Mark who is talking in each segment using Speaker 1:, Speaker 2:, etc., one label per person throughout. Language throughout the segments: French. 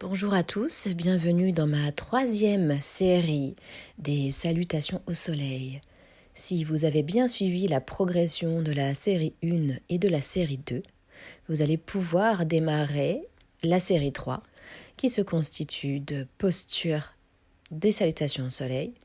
Speaker 1: Bonjour à tous, bienvenue dans ma troisième série des salutations au soleil. Si vous avez bien suivi la progression de la série 1 et de la série 2, vous allez pouvoir démarrer la série 3 qui se constitue de postures des salutations au soleil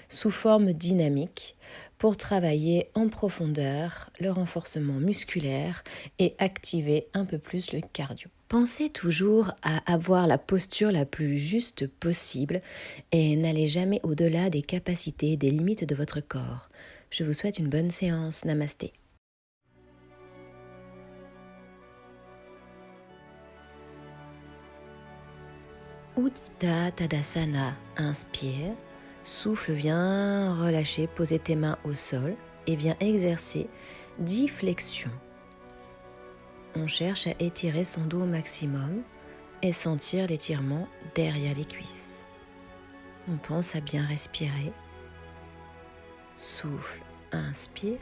Speaker 1: sous forme dynamique pour travailler en profondeur le renforcement musculaire et activer un peu plus le cardio. Pensez toujours à avoir la posture la plus juste possible et n'allez jamais au-delà des capacités et des limites de votre corps. Je vous souhaite une bonne séance. Namasté. Uddita Tadasana, inspire, souffle, viens relâcher, poser tes mains au sol et viens exercer 10 flexions. On cherche à étirer son dos au maximum et sentir l'étirement derrière les cuisses. On pense à bien respirer. Souffle, inspire,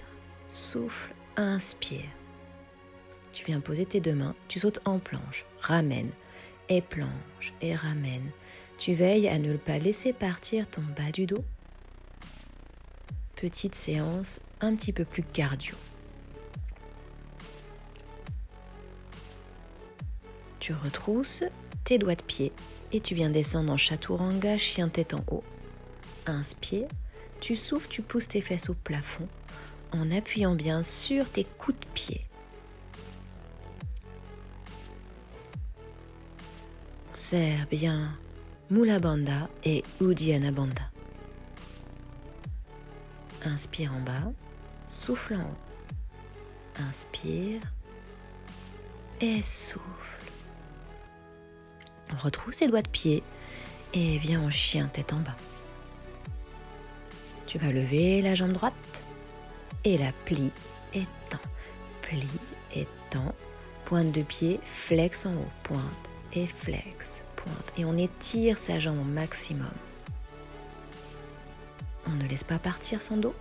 Speaker 1: souffle, inspire. Tu viens poser tes deux mains, tu sautes en planche, ramène et planche et ramène. Tu veilles à ne pas laisser partir ton bas du dos. Petite séance un petit peu plus cardio. Tu retrousses tes doigts de pied et tu viens descendre en chaturanga, chien tête en haut. Inspire, tu souffles, tu pousses tes fesses au plafond en appuyant bien sur tes coudes de pied. Serre bien Mula Bandha et Uddiyana Bandha. Inspire en bas, souffle en haut. Inspire et souffle. Retrousse tes doigts de pied et viens en chien tête en bas. Tu vas lever la jambe droite et la plie et tends. Plie et tends. Pointe de pied, flex en haut. Pointe et flex. Pointe. Et on étire sa jambe au maximum. On ne laisse pas partir son dos.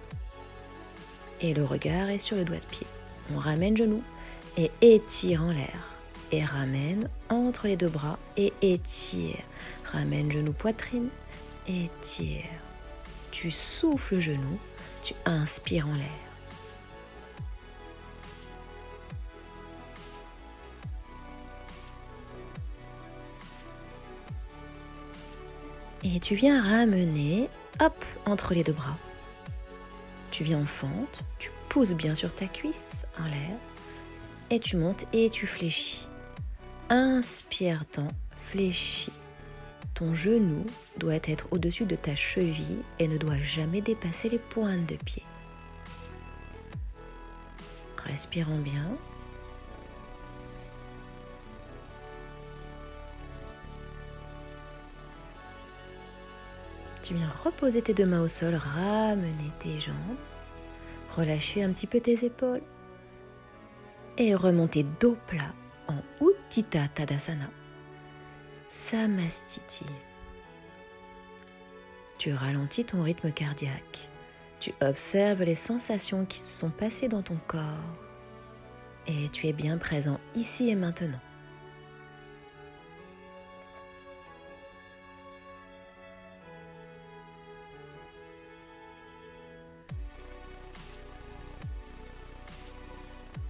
Speaker 1: Et le regard est sur le doigt de pied. On ramène genou et étire en l'air. Et ramène entre les deux bras et étire. Ramène genou poitrine, étire. Tu souffles le genou, tu inspires en l'air. Et tu viens ramener, hop, entre les deux bras. Tu viens en fente, tu pousses bien sur ta cuisse en l'air et tu montes et tu fléchis. Inspire, tends, fléchis. Ton genou doit être au-dessus de ta cheville et ne doit jamais dépasser les pointes de pied. Respirons bien. Tu viens reposer tes deux mains au sol, ramener tes jambes, relâcher un petit peu tes épaules et remonter dos plat en Uddita Tadasana. Samastiti. Tu ralentis ton rythme cardiaque. Tu observes les sensations qui se sont passées dans ton corps. Et tu es bien présent ici et maintenant.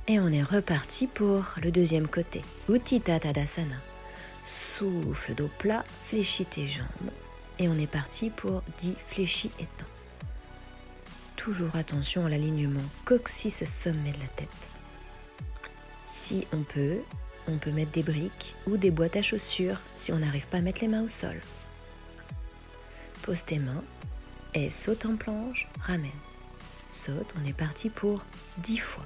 Speaker 1: Et on est reparti pour le deuxième côté. Uddita Tadasana. Souffle dos plat, fléchis tes jambes. Et on est parti pour 10 fléchis et tends. Toujours attention à l'alignement coccyx-sommet de la tête. Si on peut mettre des briques ou des boîtes à chaussures si on n'arrive pas à mettre les mains au sol. Pose tes mains et saute en planche, ramène. Saute, on est parti pour 10 fois.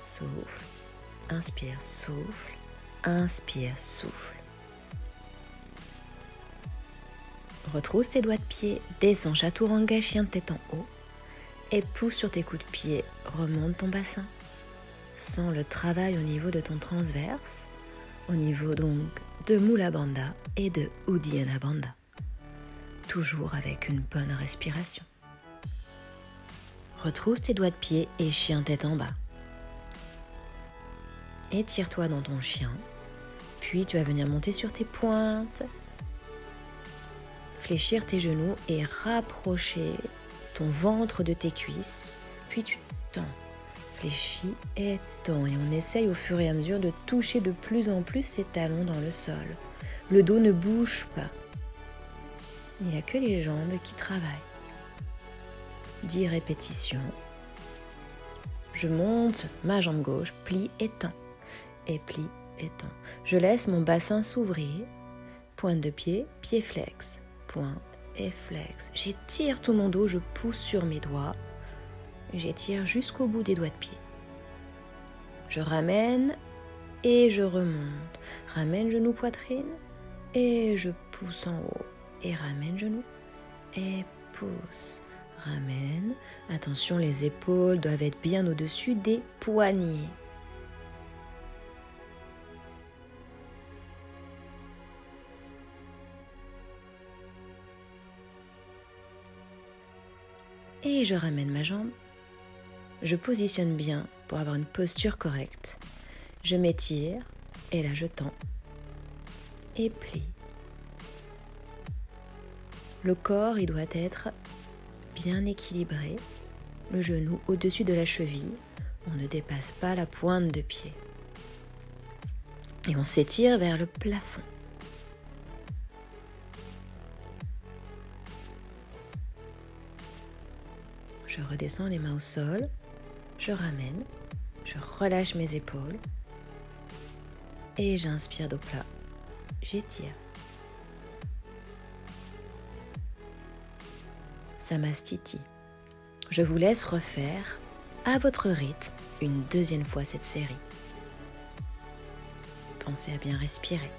Speaker 1: Souffle, inspire, souffle, inspire, souffle. Retrousse tes doigts de pied, descends chaturanga, chien de tête en haut et pousse sur tes coups de pied, remonte ton bassin. Sens le travail au niveau de ton transverse, au niveau donc de Mula Bandha et de Uddiyana Bandha. Toujours avec une bonne respiration. Retrousse tes doigts de pied et chien tête en bas. Étire-toi dans ton chien. Puis tu vas venir monter sur tes pointes, fléchir tes genoux et rapprocher ton ventre de tes cuisses. Puis tu tends, fléchis et tends. Et on essaye au fur et à mesure de toucher de plus en plus ses talons dans le sol. Le dos ne bouge pas. Il n'y a que les jambes qui travaillent. 10 répétitions. Je monte ma jambe gauche, plie et tends. Et plie et tends. Je laisse mon bassin s'ouvrir. Pointe de pied, pied flex. Pointe et flex. J'étire tout mon dos, je pousse sur mes doigts. J'étire jusqu'au bout des doigts de pied. Je ramène et je remonte. Ramène genou poitrine et je pousse en haut. Et ramène genou et pousse. Ramène. Attention, les épaules doivent être bien au-dessus des poignets. Et je ramène ma jambe. Je positionne bien pour avoir une posture correcte. Je m'étire et là je tends et plie. Le corps, il doit être bien équilibré. Le genou au-dessus de la cheville. On ne dépasse pas la pointe de pied. Et on s'étire vers le plafond. Je redescends les mains au sol. Je ramène. Je relâche mes épaules. Et j'inspire dos plat. J'étire. Samastiti. Je vous laisse refaire à votre rythme une deuxième fois cette série. Pensez à bien respirer.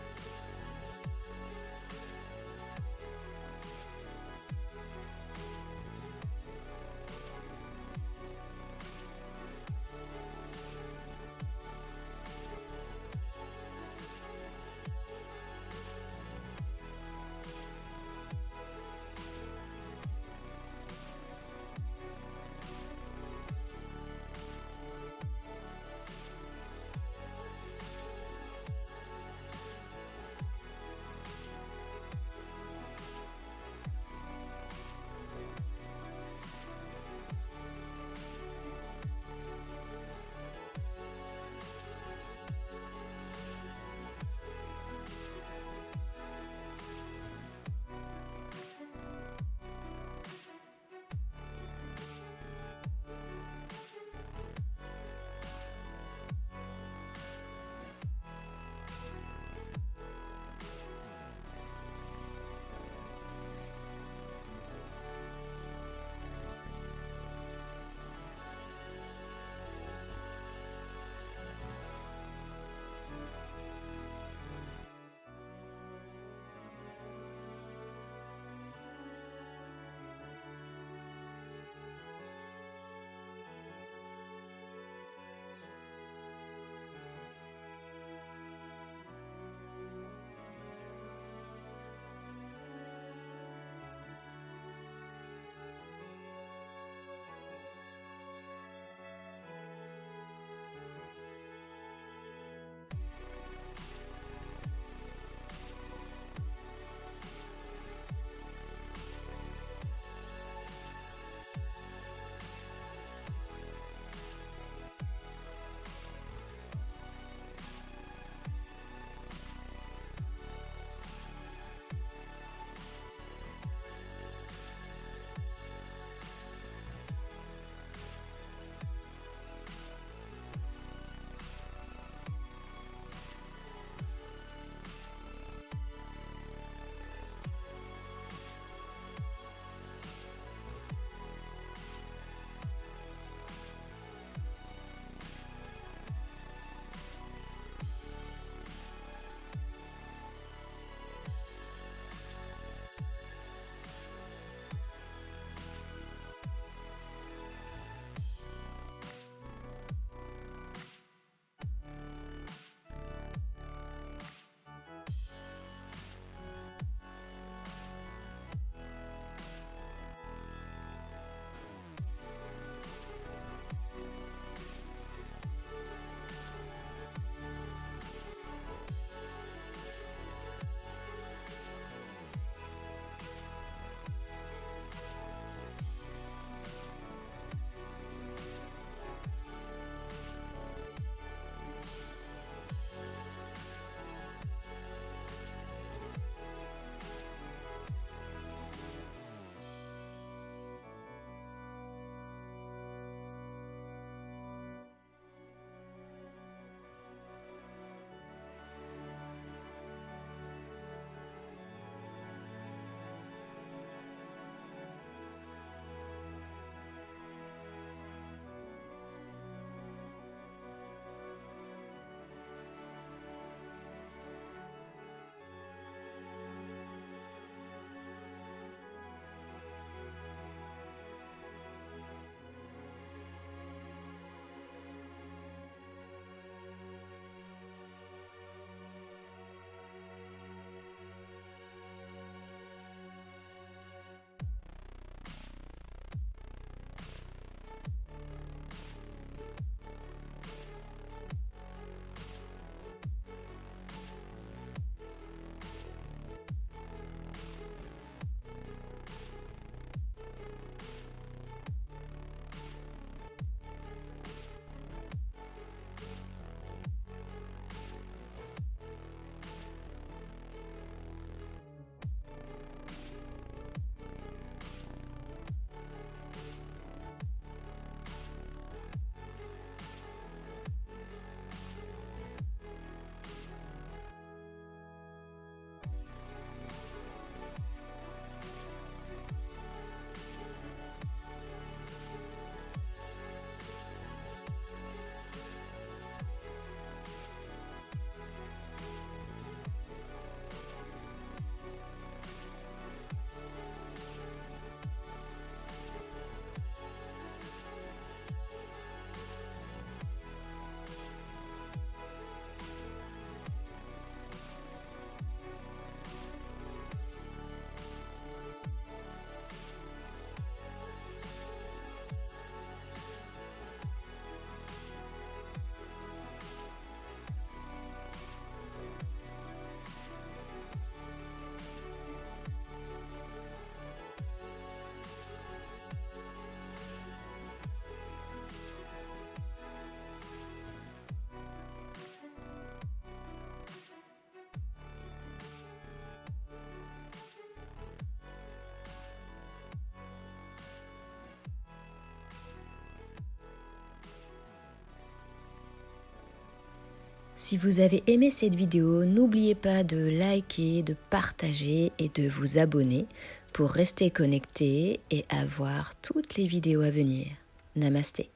Speaker 1: Si vous avez aimé cette vidéo, n'oubliez pas de liker, de partager et de vous abonner pour rester connecté et avoir toutes les vidéos à venir. Namasté.